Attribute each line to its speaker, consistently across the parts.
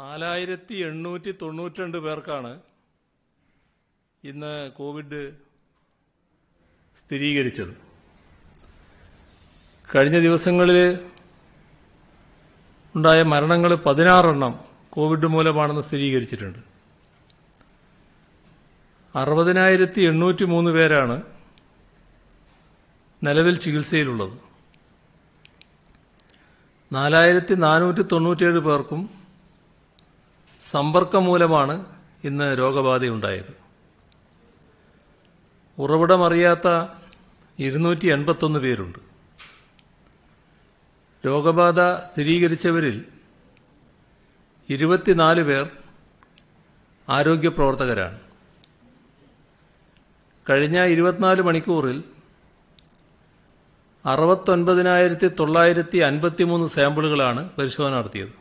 Speaker 1: 4892 പേർക്കാണ് ഇന്ന് കോവിഡ് സ്ഥിരീകരിച്ചത്. കഴിഞ്ഞ ദിവസങ്ങളിൽ ഉണ്ടായ മരണങ്ങൾ 16 കോവിഡ് മൂലമാണെന്ന് സ്ഥിരീകരിച്ചിട്ടുണ്ട്. 60,803 പേരാണ് നിലവിൽ ചികിത്സയിലുള്ളത്. 4,497 പേർക്കും സമ്പർക്കം മൂലമാണ് ഇന്ന് രോഗബാധയുണ്ടായത്. ഉറവിടമറിയാത്ത 281 പേരുണ്ട്. രോഗബാധ സ്ഥിരീകരിച്ചവരിൽ 24 പേർ ആരോഗ്യപ്രവർത്തകരാണ്. കഴിഞ്ഞ 24 മണിക്കൂറിൽ 69,953 സാമ്പിളുകളാണ് പരിശോധന നടത്തിയത്.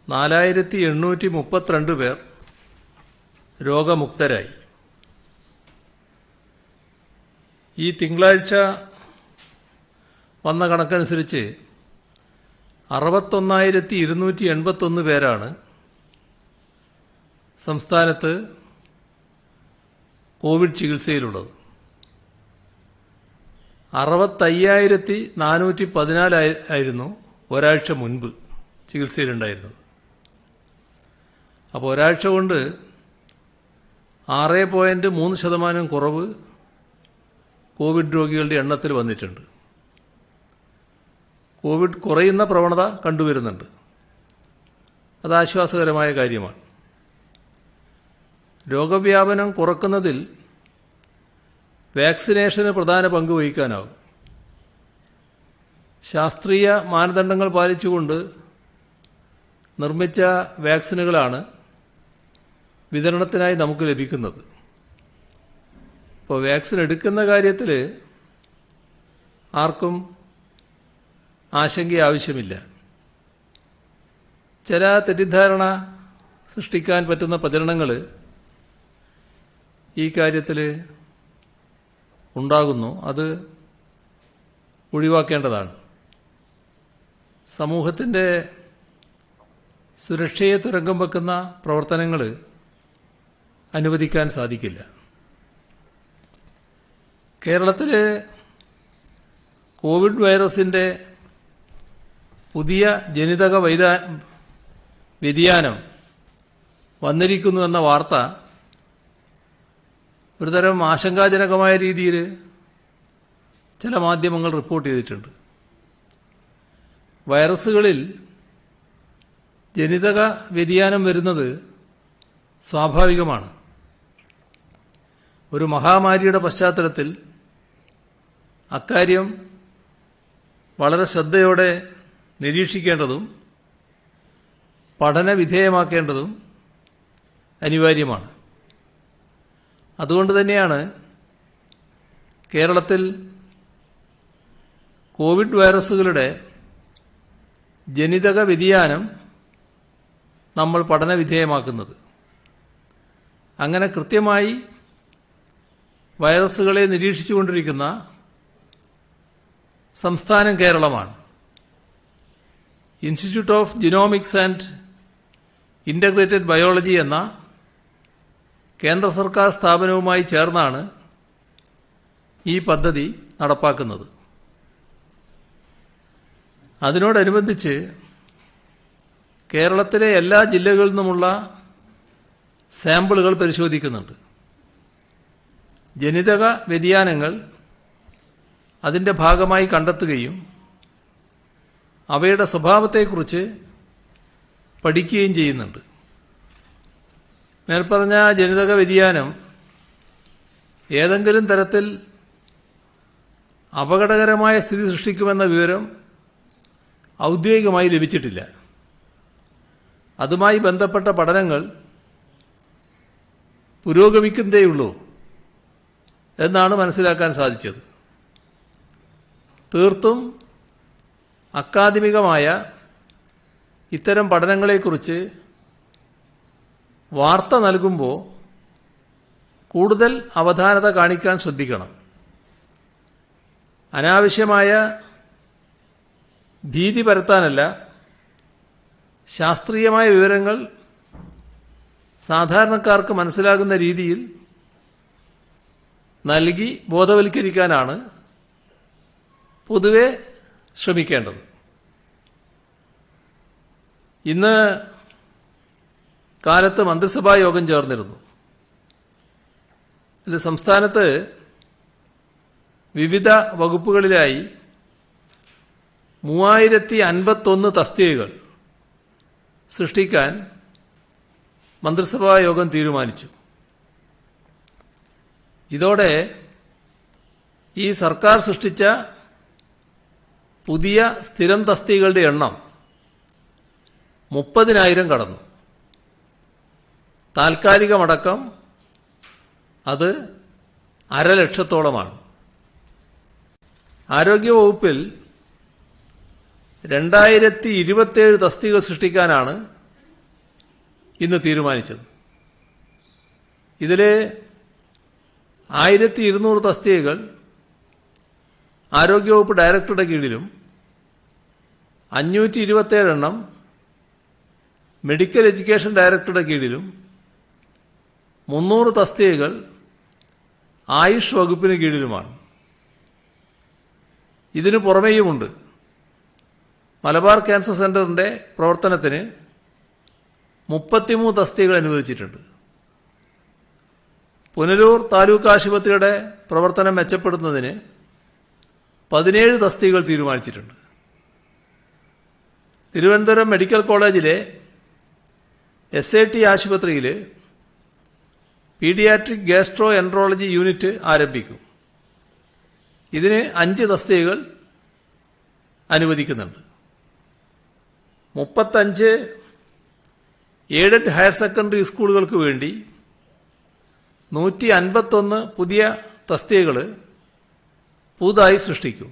Speaker 1: 4,832 പേർ രോഗമുക്തരായി. ഈ തിങ്കളാഴ്ച വന്ന കണക്കനുസരിച്ച് 61,281 പേരാണ് സംസ്ഥാനത്ത് കോവിഡ് ചികിത്സയിലുള്ളത്. 65,414 ആയിരുന്നു ഒരാഴ്ച മുൻപ് ചികിത്സയിലുണ്ടായിരുന്നത്. അപ്പോൾ ഒരാഴ്ച കൊണ്ട് 6.3% കുറവ് കോവിഡ് രോഗികളുടെ എണ്ണത്തിൽ വന്നിട്ടുണ്ട്. കോവിഡ് കുറയുന്ന പ്രവണത കണ്ടുവരുന്നുണ്ട്. അത് ആശ്വാസകരമായ കാര്യമാണ്. രോഗവ്യാപനം കുറക്കുന്നതിൽ വാക്സിനേഷന് പ്രധാന പങ്ക് വഹിക്കാനാവും. ശാസ്ത്രീയ മാനദണ്ഡങ്ങൾ പാലിച്ചുകൊണ്ട് നിർമ്മിച്ച വാക്സിനുകളാണ് വിതരണത്തിനായി നമുക്ക് ലഭിക്കുന്നത്. ഇപ്പോൾ വാക്സിൻ എടുക്കുന്ന കാര്യത്തിൽ ആർക്കും ആശങ്ക ആവശ്യമില്ല. ചില തെറ്റിദ്ധാരണ സൃഷ്ടിക്കാൻ പറ്റുന്ന പ്രചരണങ്ങൾ ഈ കാര്യത്തിൽ ഉണ്ടാകുന്നു. അത് ഒഴിവാക്കേണ്ടതാണ്. സമൂഹത്തിൻ്റെ സുരക്ഷയെ തുരങ്കം വെക്കുന്ന പ്രവർത്തനങ്ങൾ അനുവദിക്കാൻ സാധിക്കില്ല. കേരളത്തിൽ കോവിഡ് വൈറസിൻ്റെ പുതിയ ജനിതക വ്യതിയാനം വന്നിരിക്കുന്നു എന്ന വാർത്ത ഒരുതരം ആശങ്കാജനകമായ രീതിയിൽ ചില മാധ്യമങ്ങൾ റിപ്പോർട്ട് ചെയ്തിട്ടുണ്ട്. വൈറസുകളിൽ ജനിതക വ്യതിയാനം വരുന്നത് സ്വാഭാവികമാണ്. ഒരു മഹാമാരിയുടെ പശ്ചാത്തലത്തിൽ അക്കാര്യം വളരെ ശ്രദ്ധയോടെ നിരീക്ഷിക്കേണ്ടതും പഠനവിധേയമാക്കേണ്ടതും അനിവാര്യമാണ്. അതുകൊണ്ട് തന്നെയാണ് കേരളത്തിൽ കോവിഡ് വൈറസുകളുടെ ജനിതക വ്യതിയാനം നമ്മൾ പഠനവിധേയമാക്കുന്നത്. അങ്ങനെ കൃത്യമായി വൈറസുകളെ നിരീക്ഷിച്ചുകൊണ്ടിരിക്കുന്ന സംസ്ഥാനം കേരളമാണ്. Institute of genomics and integrated biology എന്ന കേന്ദ്ര സർക്കാർ സ്ഥാപനവുമായി ചേർന്നാണ് ഈ പദ്ധതി നടപ്പാക്കുന്നത്. അതിനോടനുബന്ധിച്ച് കേരളത്തിലെ എല്ലാ ജില്ലകളിൽ നിന്നുമുള്ള സാമ്പിളുകൾ പരിശോധിക്കുന്നുണ്ട്. ജനിതക വ്യതിയാനങ്ങൾ അതിൻ്റെ ഭാഗമായി കണ്ടെത്തുകയും അവയുടെ സ്വഭാവത്തെക്കുറിച്ച് പഠിക്കുകയും ചെയ്യുന്നുണ്ട്. മേൽപ്പറഞ്ഞ ജനിതക വ്യതിയാനം ഏതെങ്കിലും തരത്തിൽ അപകടകരമായ സ്ഥിതി സൃഷ്ടിക്കുമെന്ന വിവരം ഔദ്യോഗികമായി ലഭിച്ചിട്ടില്ല. അതുമായി ബന്ധപ്പെട്ട പഠനങ്ങൾ പുരോഗമിക്കുന്നതേയുള്ളൂ എന്നാണ് മനസ്സിലാക്കാൻ സാധിച്ചത്. തീർത്തും അക്കാദമികമായ ഇത്തരം പഠനങ്ങളെക്കുറിച്ച് വാർത്ത നൽകുമ്പോൾ കൂടുതൽ അവധാനത കാണിക്കാൻ ശ്രദ്ധിക്കണം. അനാവശ്യമായ ഭീതി പരത്താനല്ല, ശാസ്ത്രീയമായ വിവരങ്ങൾ സാധാരണക്കാർക്ക് മനസ്സിലാകുന്ന രീതിയിൽ നൽകി ബോധവൽക്കരിക്കാനാണ് പൊതുവെ ശ്രമിക്കേണ്ടത്. ഇന്ന് കാലത്ത് മന്ത്രിസഭാ യോഗം ചേർന്നിരുന്നു. ഇതിൽ സംസ്ഥാനത്ത് വിവിധ വകുപ്പുകളിലായി 3051 തസ്തികകൾ സൃഷ്ടിക്കാൻ മന്ത്രിസഭാ യോഗം തീരുമാനിച്ചു. ഇതോടെ ഈ സർക്കാർ സൃഷ്ടിച്ച പുതിയ സ്ഥിരം തസ്തികകളുടെ എണ്ണം 30,000 കടന്നു. താൽക്കാലികമടക്കം അത് 1,50,000-ഓളമാണ്. ആരോഗ്യവകുപ്പിൽ 2027 തസ്തികകൾ സൃഷ്ടിക്കാനാണ് ഇന്ന് തീരുമാനിച്ചത്. ഇതിൽ 1200 തസ്തികകൾ ആരോഗ്യവകുപ്പ് ഡയറക്ടറുടെ കീഴിലും 527 എണ്ണം മെഡിക്കൽ എഡ്യൂക്കേഷൻ ഡയറക്ടറുടെ കീഴിലും 300 തസ്തികകൾ ആയുഷ് വകുപ്പിന് കീഴിലുമാണ്. ഇതിനു പുറമേയുമുണ്ട്. മലബാർ ക്യാൻസർ സെന്ററിന്റെ പ്രവർത്തനത്തിന് 33 തസ്തികകൾ അനുവദിച്ചിട്ടുണ്ട്. പുനലൂർ താലൂക്ക് ആശുപത്രിയുടെ പ്രവർത്തനം മെച്ചപ്പെടുത്തുന്നതിന് 17 തസ്തികകൾ തീരുമാനിച്ചിട്ടുണ്ട്. തിരുവനന്തപുരം മെഡിക്കൽ കോളേജിലെ SAT ആശുപത്രിയിൽ പീഡിയാട്രിക് ഗ്യാസ്ട്രോ എൻട്രോളജി യൂണിറ്റ് ആരംഭിക്കും. ഇതിന് 5 തസ്തികകൾ അനുവദിക്കുന്നുണ്ട്. 35 എയ്ഡഡ് ഹയർ സെക്കൻഡറി സ്കൂളുകൾക്ക് വേണ്ടി 151 പുതിയ തസ്തികകൾ പുതുതായി സൃഷ്ടിക്കും.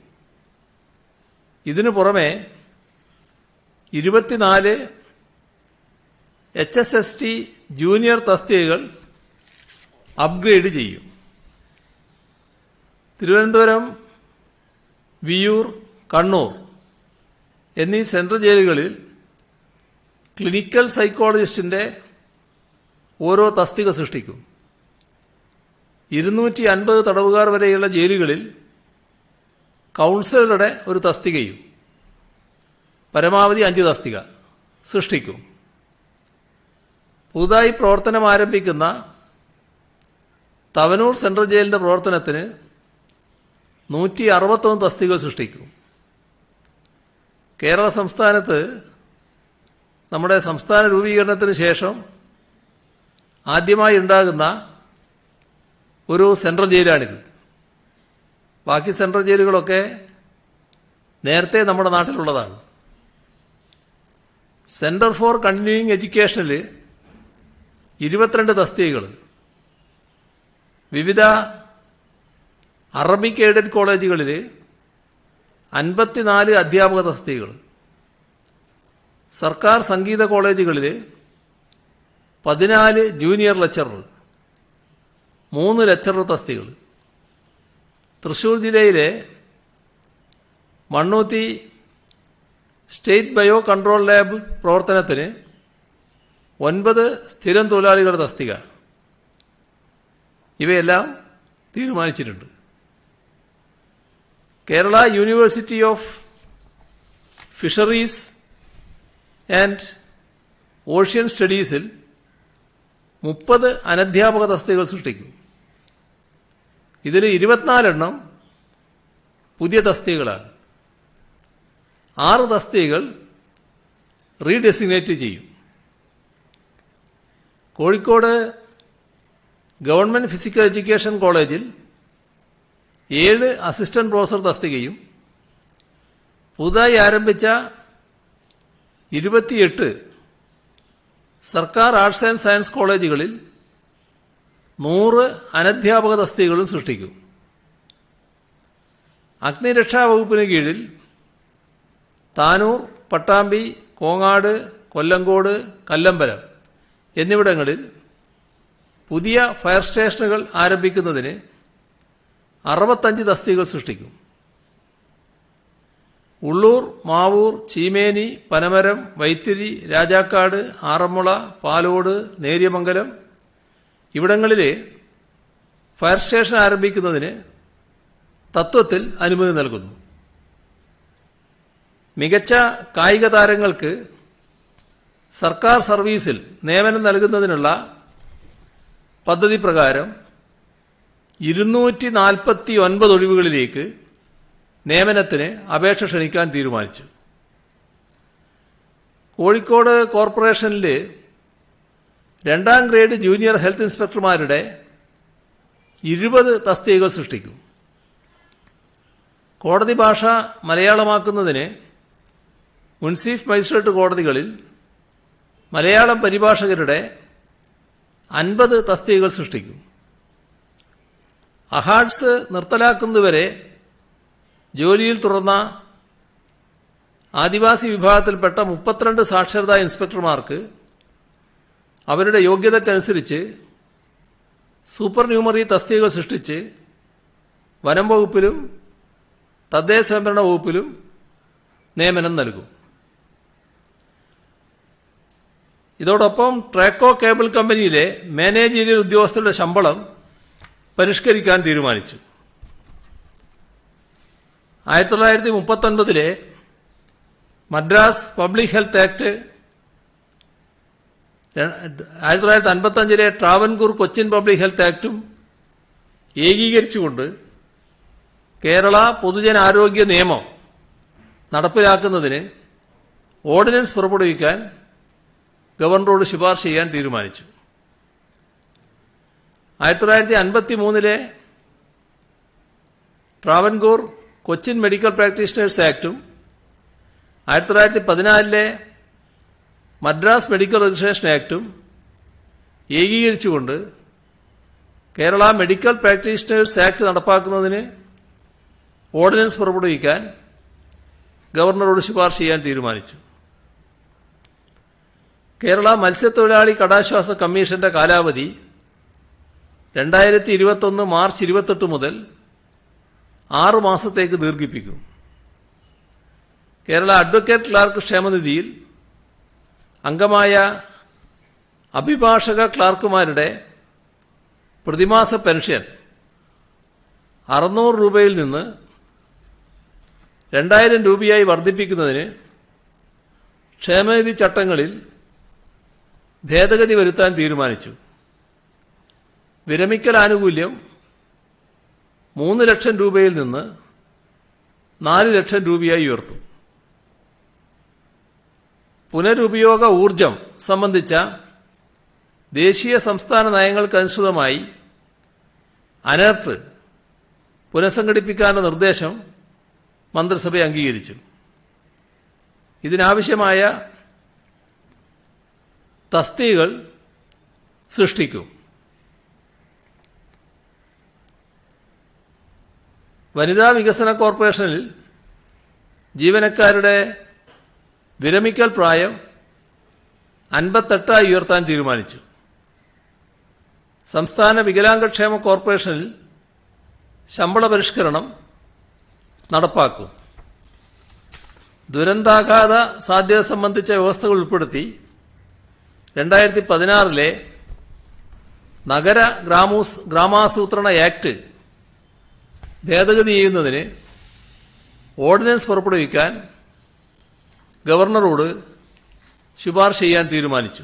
Speaker 1: ഇതിനു പുറമെ 24 HSST ജൂനിയർ തസ്തികകൾ അപ്ഗ്രേഡ് ചെയ്യും. തിരുവനന്തപുരം, വിയ്യൂർ, കണ്ണൂർ എന്നീ സെൻട്രൽ ജയിലുകളിൽ ക്ലിനിക്കൽ സൈക്കോളജിസ്റ്റിന്റെ ഓരോ തസ്തിക സൃഷ്ടിക്കും. 250 തടവുകാർ വരെയുള്ള ജയിലുകളിൽ കൗൺസിലറുടെ ഒരു തസ്തികയും പരമാവധി 5 തസ്തിക സൃഷ്ടിക്കും. പുതുതായി പ്രവർത്തനം ആരംഭിക്കുന്ന തവനൂർ സെൻട്രൽ ജയിലിന്റെ പ്രവർത്തനത്തിന് 161 തസ്തികകൾ സൃഷ്ടിക്കും. കേരള സംസ്ഥാനത്ത് നമ്മുടെ സംസ്ഥാന രൂപീകരണത്തിന് ശേഷം ആദ്യമായി ഉണ്ടാകുന്ന ഒരു സെൻട്രൽ ജയിലാണിത്. ബാക്കി സെൻട്രൽ ജയിലുകളൊക്കെ നേരത്തെ നമ്മുടെ നാട്ടിലുള്ളതാണ്. സെന്റർ ഫോർ കണ്ടിന്യൂയിങ് എഡ്യൂക്കേഷനിൽ 22 തസ്തികകൾ, വിവിധ അറബിക് എയ്ഡഡ് കോളേജുകളിൽ 54 അധ്യാപക തസ്തികകൾ, സർക്കാർ സംഗീത കോളേജുകളിൽ 14 ജൂനിയർ ലെക്ചറർ, 3 ലെക്ചറർ തസ്തികകൾ. തൃശൂർ ജില്ലയിലെ Mannuthy state bio control lab പ്രവർത്തനത്തിന് 9 സ്ഥിരം തൊഴിലാളികളുടെ തസ്തിക. ഇവയെല്ലാം തീരുമാനിച്ചിട്ടുണ്ട്. Kerala university of fisheries and ocean സ്റ്റഡീസിൽ 30 അനധ്യാപക തസ്തികകൾ സൃഷ്ടിക്കും. ഇതിൽ 24 എണ്ണം പുതിയ തസ്തികകളാണ്. 6 തസ്തികകൾ റീഡെസിഗ്നേറ്റ് ചെയ്യും. കോഴിക്കോട് ഗവൺമെന്റ് ഫിസിക്കൽ എഡ്യൂക്കേഷൻ കോളേജിൽ 7 അസിസ്റ്റന്റ് പ്രൊഫസർ തസ്തികയും പുതുതായി ആരംഭിച്ച 28 സർക്കാർ ആർട്സ് ആൻഡ് സയൻസ് കോളേജുകളിൽ 100 അനധ്യാപക തസ്തികകളും സൃഷ്ടിക്കും. അഗ്നിരക്ഷാ വകുപ്പിന് കീഴിൽ താനൂർ, പട്ടാമ്പി, കോങ്ങാട്, കൊല്ലങ്കോട്, കല്ലമ്പലം എന്നിവിടങ്ങളിൽ പുതിയ ഫയർ സ്റ്റേഷനുകൾ ആരംഭിക്കുന്നതിന് 65 തസ്തികകൾ സൃഷ്ടിക്കും. ഉള്ളൂർ, മാവൂർ, ചീമേനി, പനമരം, വൈത്തിരി, രാജാക്കാട്, ആറന്മുള, പാലോട്, നേര്യമംഗലം ഇവിടങ്ങളിൽ ഫയർ സ്റ്റേഷൻ ആരംഭിക്കുന്നതിന് തത്വത്തിൽ അനുമതി നൽകുന്നു. മികച്ച കായിക താരങ്ങൾക്ക് സർക്കാർ സർവീസിൽ നിയമനം നൽകുന്നതിനുള്ള പദ്ധതി പ്രകാരം 249 ഒഴിവുകളിലേക്ക് നിയമനത്തിന് അപേക്ഷ ക്ഷണിക്കാൻ തീരുമാനിച്ചു. കോഴിക്കോട് കോർപ്പറേഷനിൽ 2ാം ഗ്രേഡ് ജൂനിയർ ഹെൽത്ത് ഇൻസ്പെക്ടർമാരുടെ 20 തസ്തികകൾ സൃഷ്ടിക്കും. കോടതി ഭാഷ മലയാളമാക്കുന്നതിന് മുൻസിഫ് മജിസ്ട്രേറ്റ് കോടതികളിൽ മലയാളം പരിഭാഷകരുടെ 50 തസ്തികകൾ സൃഷ്ടിക്കും. അഹാഡ്സ് നിർത്തലാക്കുന്നതുവരെ ജോലിയിൽ തുടർന്ന ആദിവാസി വിഭാഗത്തിൽപ്പെട്ട 32 സാക്ഷരതാ ഇൻസ്പെക്ടർമാർക്ക് അവരുടെ യോഗ്യതക്കനുസരിച്ച് സൂപ്പർ ന്യൂമറി തസ്തികകൾ സൃഷ്ടിച്ച് വനം വകുപ്പിലും തദ്ദേശ സ്വയംഭരണ വകുപ്പിലും നിയമനം നൽകും. ഇതോടൊപ്പം ട്രാക്കോ കേബിൾ കമ്പനിയിലെ മാനേജീരിയൽ ഉദ്യോഗസ്ഥരുടെ ശമ്പളം പരിഷ്കരിക്കാൻ തീരുമാനിച്ചു. 1939 Madras public health act, 1955 Travancore Cochin public health ആക്ടും ഏകീകരിച്ചുകൊണ്ട് കേരള പൊതുജനാരോഗ്യ നിയമം നടപ്പിലാക്കുന്നതിന് ഓർഡിനൻസ് പുറപ്പെടുവിക്കാൻ ഗവർണറോട് ശുപാർശ ചെയ്യാൻ തീരുമാനിച്ചു. 1953 ട്രാവൻകൂർ കൊച്ചിൻ മെഡിക്കൽ പ്രാക്ടീഷണേഴ്സ് ആക്ടും 1914 മദ്രാസ് മെഡിക്കൽ രജിസ്ട്രേഷൻ ആക്ടും ഏകീകരിച്ചുകൊണ്ട് കേരള മെഡിക്കൽ പ്രാക്ടീഷണേഴ്സ് ആക്ട് നടപ്പാക്കുന്നതിന് ഓർഡിനൻസ് പുറപ്പെടുവിക്കാൻ ഗവർണറോട് ശുപാർശ ചെയ്യാൻ തീരുമാനിച്ചു. കേരള മത്സ്യത്തൊഴിലാളി കടാശ്വാസ കമ്മീഷന്റെ കാലാവധി 2021 മാർച്ച് 28 മുതൽ 6 മാസത്തേക്ക് ദീർഘിപ്പിക്കും. കേരള അഡ്വക്കേറ്റ് ക്ലാർക്ക് ക്ഷേമനിധിയിൽ അംഗമായ അഭിഭാഷക ക്ലാർക്കുമാരുടെ പ്രതിമാസ പെൻഷൻ 600 രൂപയിൽ നിന്ന് 2000 രൂപയായി വർദ്ധിപ്പിക്കുന്നതിന് ക്ഷേമനിധി ചട്ടങ്ങളിൽ ഭേദഗതി വരുത്താൻ തീരുമാനിച്ചു. വിരമിക്കൽ ആനുകൂല്യം 3 ലക്ഷം രൂപയിൽ നിന്ന് 4 ലക്ഷം രൂപയായി ഉയർത്തും. പുനരുപയോഗ ഊർജം സംബന്ധിച്ച ദേശീയ സംസ്ഥാന നയങ്ങൾക്കനുസൃതമായി അനർട്ട് പുനഃസംഘടിപ്പിക്കാനുള്ള നിർദ്ദേശം മന്ത്രിസഭ അംഗീകരിച്ചു. ഇതിനാവശ്യമായ തസ്തികകൾ സൃഷ്ടിക്കും. വനിതാ വികസന കോർപ്പറേഷനിൽ ജീവനക്കാരുടെ വിരമിക്കൽ പ്രായം 58 ഉയർത്താൻ തീരുമാനിച്ചു. സംസ്ഥാന വികലാംഗക്ഷേമ കോർപ്പറേഷനിൽ ശമ്പള പരിഷ്കരണം നടപ്പാക്കും. ദുരന്താഘാത സാധ്യത സംബന്ധിച്ച വ്യവസ്ഥകൾ ഉൾപ്പെടുത്തി 2016 നഗര ഗ്രാമാസൂത്രണ ആക്ട് ഭേദഗതി ചെയ്യുന്നതിന് ഓർഡിനൻസ് പുറപ്പെടുവിക്കാൻ ഗവർണറോട് ശുപാർശ ചെയ്യാൻ തീരുമാനിച്ചു.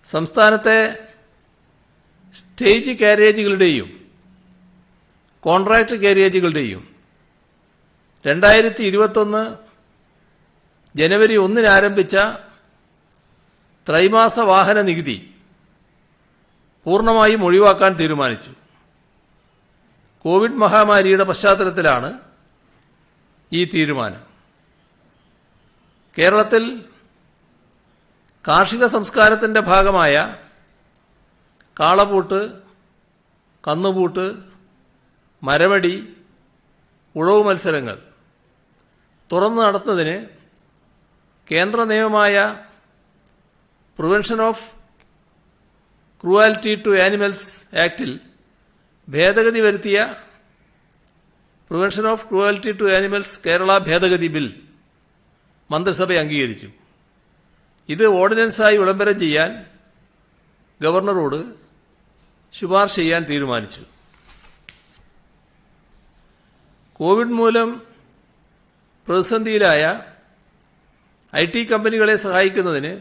Speaker 1: സംസ്ഥാനത്തെ സ്റ്റേജ് കാരേജുകളുടെയും കോൺട്രാക്ട് കാരേജുകളുടെയും 2021 ജനുവരി 1 ആരംഭിച്ച ത്രൈമാസ വാഹന നികുതി പൂർണ്ണമായും ഒഴിവാക്കാൻ തീരുമാനിച്ചു. കോവിഡ് മഹാമാരിയുടെ പശ്ചാത്തലത്തിലാണ് ഈ തീരുമാനം. കേരളത്തിൽ കാർഷിക സംസ്കാരത്തിന്റെ ഭാഗമായ കാളപൂട്ട്, കന്നുപൂട്ട്, മരവടി, ഉഴവു മത്സരങ്ങൾ തുറന്നു നടത്തുന്നതിന് കേന്ദ്ര നിയമമായ prevention of cruelty to animals ആക്ടിൽ ഭേദഗതി വരുത്തിയ prevention of cruelty to animals Kerala ഭേദഗതി ബിൽ മന്ത്രിസഭ അംഗീകരിച്ചു. ഇത് ഓർഡിനൻസായി വിളംബരം ചെയ്യാൻ ഗവർണറോട് ശുപാർശ ചെയ്യാൻ തീരുമാനിച്ചു. കോവിഡ് മൂലം പ്രതിസന്ധിയിലായ IT കമ്പനികളെ സഹായിക്കുന്നതിന്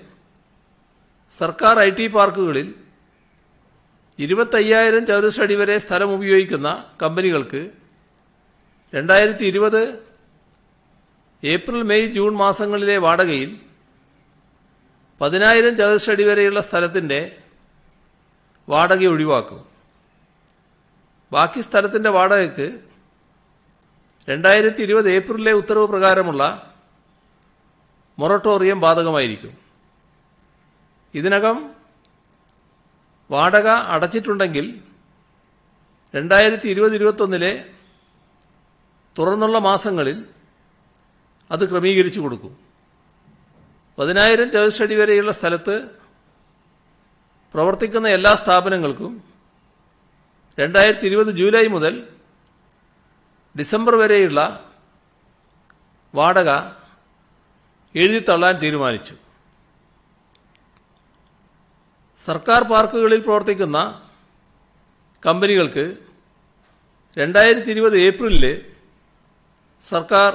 Speaker 1: സർക്കാർ IT പാർക്കുകളിൽ 25,000 ചതുരശ്ര അടി വരെ സ്ഥലം ഉപയോഗിക്കുന്ന കമ്പനികൾക്ക് 2020 ഏപ്രിൽ മെയ് ജൂൺ മാസങ്ങളിലെ വാടകയിൽ 10,000 ചതുരശ്ര അടി വരെയുള്ള സ്ഥലത്തിന്റെ വാടക ഒഴിവാക്കും. ബാക്കി സ്ഥലത്തിന്റെ വാടകയ്ക്ക് 2020 ഏപ്രിലിലെ ഉത്തരവ് പ്രകാരമുള്ള മൊറട്ടോറിയം ബാധകമായിരിക്കും. ഇതിനകം വാടക അടച്ചിട്ടുണ്ടെങ്കിൽ 2020-21 തുറന്നുള്ള മാസങ്ങളിൽ അത് ക്രമീകരിച്ചു കൊടുക്കും. 10,000 ചതുരശ്ര അടി വരെയുള്ള സ്ഥലത്ത് പ്രവർത്തിക്കുന്ന എല്ലാ സ്ഥാപനങ്ങൾക്കും 2020 ജൂലൈ മുതൽ ഡിസംബർ വരെയുള്ള വാടക എഴുതിത്തള്ളാൻ തീരുമാനിച്ചു. സർക്കാർ പാർക്കുകളിൽ പ്രവർത്തിക്കുന്ന കമ്പനികൾക്ക് 2020 ഏപ്രിലിൽ സർക്കാർ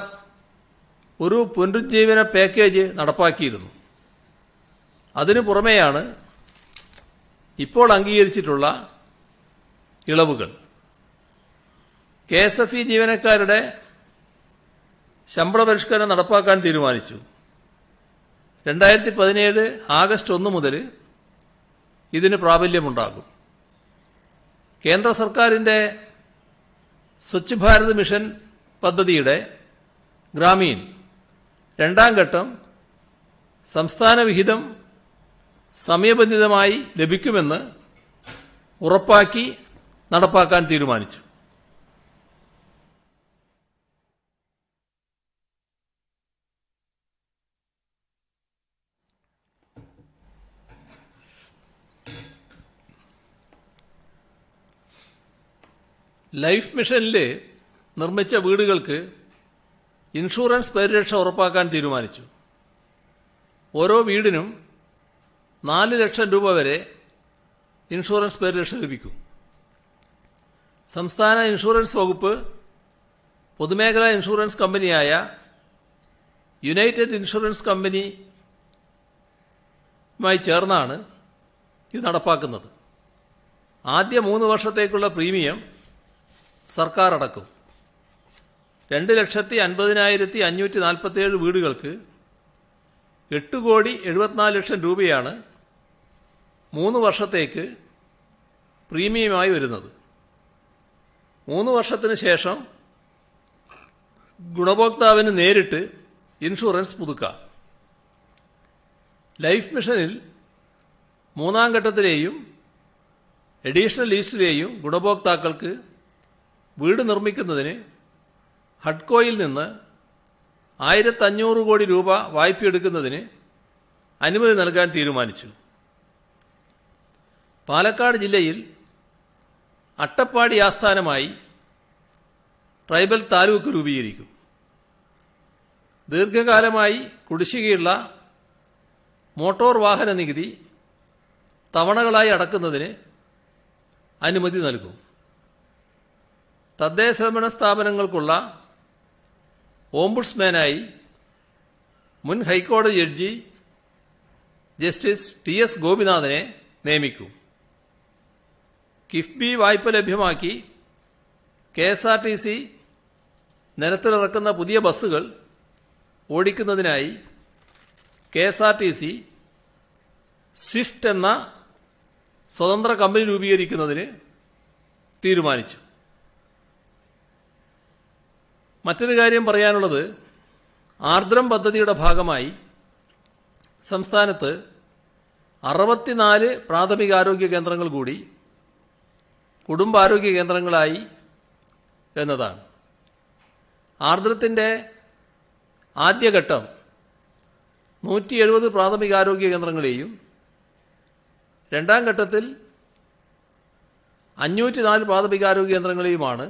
Speaker 1: ഒരു പുനരുജ്ജീവന പാക്കേജ് നടപ്പാക്കിയിരുന്നു. അതിനു പുറമെയാണ് ഇപ്പോൾ അംഗീകരിച്ചിട്ടുള്ള ഇളവുകൾ. KSFE ജീവനക്കാരുടെ ശമ്പള പരിഷ്കരണം നടപ്പാക്കാൻ തീരുമാനിച്ചു. 2017 ആഗസ്റ്റ് 1 മുതൽ ഇതിന് പ്രാബല്യമുണ്ടാകും. കേന്ദ്ര സർക്കാരിന്റെ സ്വച്ഛ് ഭാരത് മിഷൻ പദ്ധതിയുടെ ഗ്രാമീൺ രണ്ടാം ഘട്ടം സംസ്ഥാന വിഹിതം സമയബന്ധിതമായി ലഭിക്കുമെന്ന് ഉറപ്പാക്കി നടപ്പാക്കാൻ തീരുമാനിച്ചു. ലൈഫ് മിഷനിൽ നിർമ്മിച്ച വീടുകൾക്ക് ഇൻഷുറൻസ് പരിരക്ഷ ഉറപ്പാക്കാൻ തീരുമാനിച്ചു. ഓരോ വീടിനും 4 ലക്ഷം രൂപ വരെ ഇൻഷുറൻസ് പരിരക്ഷ ലഭിക്കും. സംസ്ഥാന ഇൻഷുറൻസ് വകുപ്പ് പൊതുമേഖലാ ഇൻഷുറൻസ് കമ്പനിയായ യുണൈറ്റഡ് ഇൻഷുറൻസ് കമ്പനിയുമായി ചേർന്നാണ് ഇത് നടപ്പാക്കുന്നത്. ആദ്യ 3 വർഷത്തേക്കുള്ള പ്രീമിയം സർക്കാർ അടക്കും. 2,50,547 വീടുകൾക്ക് 8,74,00,000 രൂപയാണ് 3 വർഷത്തേക്ക് പ്രീമിയമായി വരുന്നത്. 3 വർഷത്തിന് ശേഷം ഗുണഭോക്താവിന് നേരിട്ട് ഇൻഷുറൻസ് പുതുക്കാം. ലൈഫ് മിഷനിൽ 3ാം ഘട്ടത്തിലെയും അഡീഷണൽ ലീസ്റ്റിലെയും ഗുണഭോക്താക്കൾക്ക് വീട് നിർമ്മിക്കുന്നതിന് ഹഡ്കോയിൽ നിന്ന് 1,500 കോടി രൂപ വായ്പയെടുക്കുന്നതിന് അനുമതി നൽകാൻ തീരുമാനിച്ചു. പാലക്കാട് ജില്ലയിൽ അട്ടപ്പാടി ആസ്ഥാനമായി ട്രൈബൽ താലൂക്ക് രൂപീകരിക്കും. ദീർഘകാലമായി കുടിശ്ശികയുള്ള മോട്ടോർ വാഹന നികുതി തവണകളായി അടക്കുന്നതിന് അനുമതി നൽകും. തദ്ദേശഭരണ സ്ഥാപനങ്ങൾക്കുള്ള ഓംബുഡ്സ്മാനായി മുൻ ഹൈക്കോടതി ജഡ്ജി ജസ്റ്റിസ് TS ഗോപിനാഥനെ നിയമിക്കും. കിഫ്ബി വായ്പ ലഭ്യമാക്കി KSRTC നിരത്തിലിറക്കുന്ന പുതിയ ബസ്സുകൾ ഓടിക്കുന്നതിനായി KSRTC സ്വിഫ്റ്റ് എന്ന സ്വതന്ത്ര കമ്പനി രൂപീകരിക്കുന്നതിന് തീരുമാനിച്ചു. മറ്റൊരു കാര്യം പറയാനുള്ളത്, ആർദ്രം പദ്ധതിയുടെ ഭാഗമായി സംസ്ഥാനത്ത് 64 പ്രാഥമികാരോഗ്യ കേന്ദ്രങ്ങൾ കൂടി കുടുംബാരോഗ്യ കേന്ദ്രങ്ങളായി എന്നതാണ്. ആർദ്രത്തിൻ്റെ ആദ്യഘട്ടം 170 പ്രാഥമികാരോഗ്യ കേന്ദ്രങ്ങളെയും 2ാം ഘട്ടത്തിൽ 504 പ്രാഥമികാരോഗ്യ കേന്ദ്രങ്ങളെയുമാണ്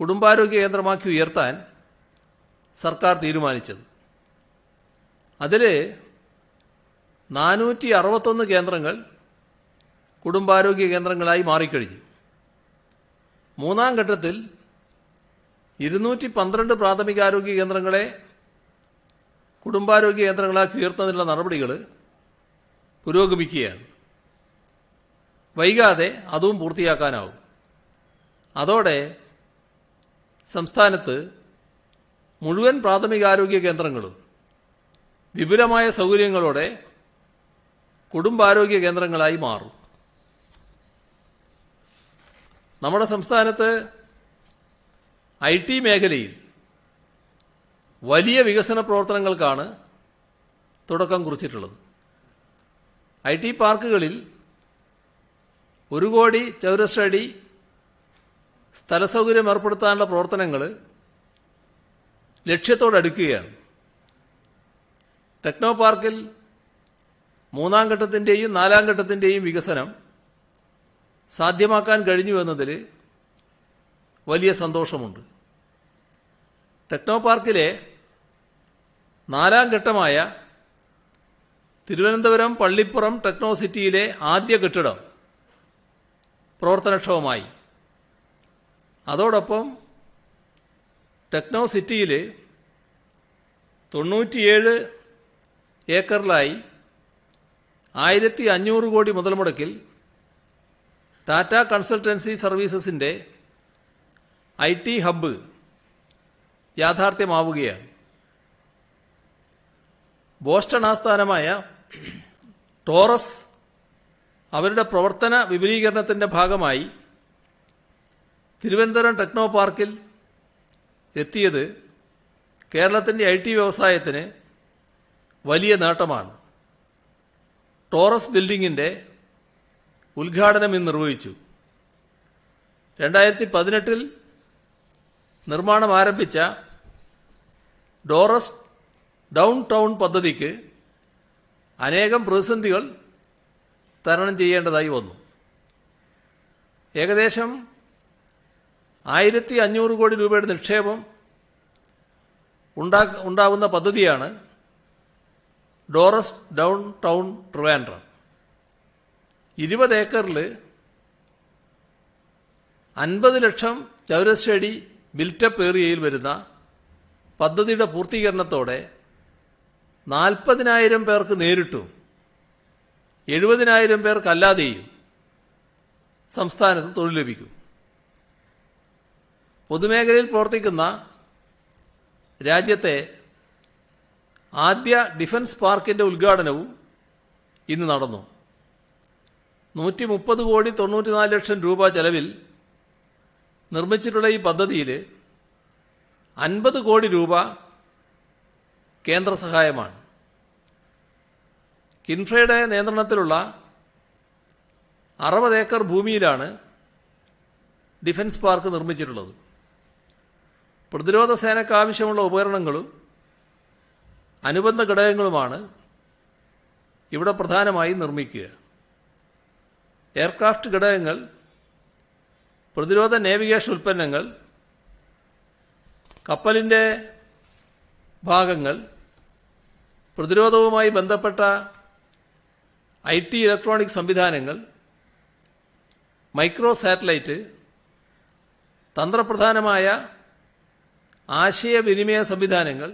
Speaker 1: കുടുംബാരോഗ്യ കേന്ദ്രമാക്കി ഉയർത്താൻ സർക്കാർ തീരുമാനിച്ചത്. അതിൽ 461 കേന്ദ്രങ്ങൾ കുടുംബാരോഗ്യ കേന്ദ്രങ്ങളായി മാറിക്കഴിഞ്ഞു. മൂന്നാം ഘട്ടത്തിൽ 212 പ്രാഥമികാരോഗ്യ കേന്ദ്രങ്ങളെ കുടുംബാരോഗ്യ കേന്ദ്രങ്ങളാക്കി ഉയർത്തുന്നതിനുള്ള നടപടികൾ പുരോഗമിക്കുകയാണ്. വൈകാതെ അതും പൂർത്തിയാക്കാനാവും. അതോടെ സംസ്ഥാനത്ത് മുഴുവൻ പ്രാഥമികാരോഗ്യ കേന്ദ്രങ്ങളും വിപുലമായ സൗകര്യങ്ങളോടെ കുടുംബാരോഗ്യ കേന്ദ്രങ്ങളായി മാറും. നമ്മുടെ സംസ്ഥാനത്ത് IT മേഖലയിൽ വലിയ വികസന പ്രവർത്തനങ്ങൾക്കാണ് തുടക്കം കുറിച്ചിട്ടുള്ളത്. IT പാർക്കുകളിൽ 1 കോടി ചതുരശ്ര അടി സ്ഥലസൗകര്യം ഏർപ്പെടുത്താനുള്ള പ്രവർത്തനങ്ങൾ ലക്ഷ്യത്തോടടുക്കുകയാണ്. ടെക്നോ പാർക്കിൽ 3ാം ഘട്ടത്തിൻ്റെയും 4ാം ഘട്ടത്തിൻ്റെയും വികസനം സാധ്യമാക്കാൻ കഴിഞ്ഞു എന്നതിൽ വലിയ സന്തോഷമുണ്ട്. ടെക്നോ പാർക്കിലെ 4ാം ഘട്ടമായ തിരുവനന്തപുരം പള്ളിപ്പുറം ടെക്നോ സിറ്റിയിലെ ആദ്യ കെട്ടിടം പ്രവർത്തനക്ഷമമായി. അതോടൊപ്പം ടെക്നോ സിറ്റിയിൽ 97 ഏക്കറിലായി 1500 കോടി മുതൽ മുടക്കിൽ ടാറ്റ കൺസൾട്ടൻസി സർവീസസിൻ്റെ IT ഹബ്ബ് യാഥാർത്ഥ്യമാവുകയാണ്. ബോസ്റ്റൺ ആസ്ഥാനമായ ടോറസ് അവരുടെ പ്രവർത്തന വിപുലീകരണത്തിൻ്റെ ഭാഗമായി തിരുവനന്തപുരം ടെക്നോ പാർക്കിൽ എത്തിയത് കേരളത്തിൻ്റെ IT വ്യവസായത്തിന് വലിയ നേട്ടമാണ്. ടോറസ് ബിൽഡിങ്ങിൻ്റെ ഉദ്ഘാടനം ഇന്ന് നിർവഹിച്ചു. 2018 നിർമ്മാണം ആരംഭിച്ച ഡോറസ് ഡൗൺ ടൗൺ പദ്ധതിക്ക് അനേകം പ്രതിസന്ധികൾ തരണം ചെയ്യേണ്ടതായി വന്നു. ഏകദേശം 1500 കോടി രൂപയുടെ നിക്ഷേപം ഉണ്ടാകുന്ന പദ്ധതിയാണ് ഡോറസ് ഡൗൺ ടൗൺ ട്രിവാൻഡ്രം. 20 ഏക്കറിൽ 50 ലക്ഷം ചതുരശ്ര അടി ബിൽറ്റപ്പ് ഏരിയയിൽ വരുന്ന പദ്ധതിയുടെ പൂർത്തീകരണത്തോടെ 40,000 പേർക്ക് നേരിട്ടും 70,000 പേർക്കല്ലാതെയും സംസ്ഥാനത്ത് തൊഴിൽ ലഭിക്കും. പൊതുമേഖലയിൽ പ്രവർത്തിക്കുന്ന രാജ്യത്തെ ആദ്യ ഡിഫൻസ് പാർക്കിൻ്റെ ഉദ്ഘാടനവും ഇന്ന് നടന്നു. 130 കോടി 94 ലക്ഷം രൂപ ചെലവിൽ നിർമ്മിച്ചിട്ടുള്ള ഈ പദ്ധതിയിൽ 50 കോടി രൂപ കേന്ദ്ര സഹായമാണ്. കിൻഫ്രയുടെ നിയന്ത്രണത്തിലുള്ള 60 ഏക്കർ ഭൂമിയിലാണ് ഡിഫൻസ് പാർക്ക് നിർമ്മിച്ചിട്ടുള്ളത്. പ്രതിരോധ സേനയ്ക്ക് ആവശ്യമുള്ള ഉപകരണങ്ങളും അനുബന്ധ ഘടകങ്ങളുമാണ് ഇവിടെ പ്രധാനമായി നിർമ്മിക്കുക. എയർക്രാഫ്റ്റ് ഘടകങ്ങൾ, പ്രതിരോധ നേവിഗേഷൻ ഉൽപ്പന്നങ്ങൾ, കപ്പലിൻ്റെ ഭാഗങ്ങൾ, പ്രതിരോധവുമായി ബന്ധപ്പെട്ട IT ഇലക്ട്രോണിക് സംവിധാനങ്ങൾ, മൈക്രോ സാറ്റലൈറ്റ്, തന്ത്രപ്രധാനമായ ആശയവിനിമയ സംവിധാനങ്ങൾ,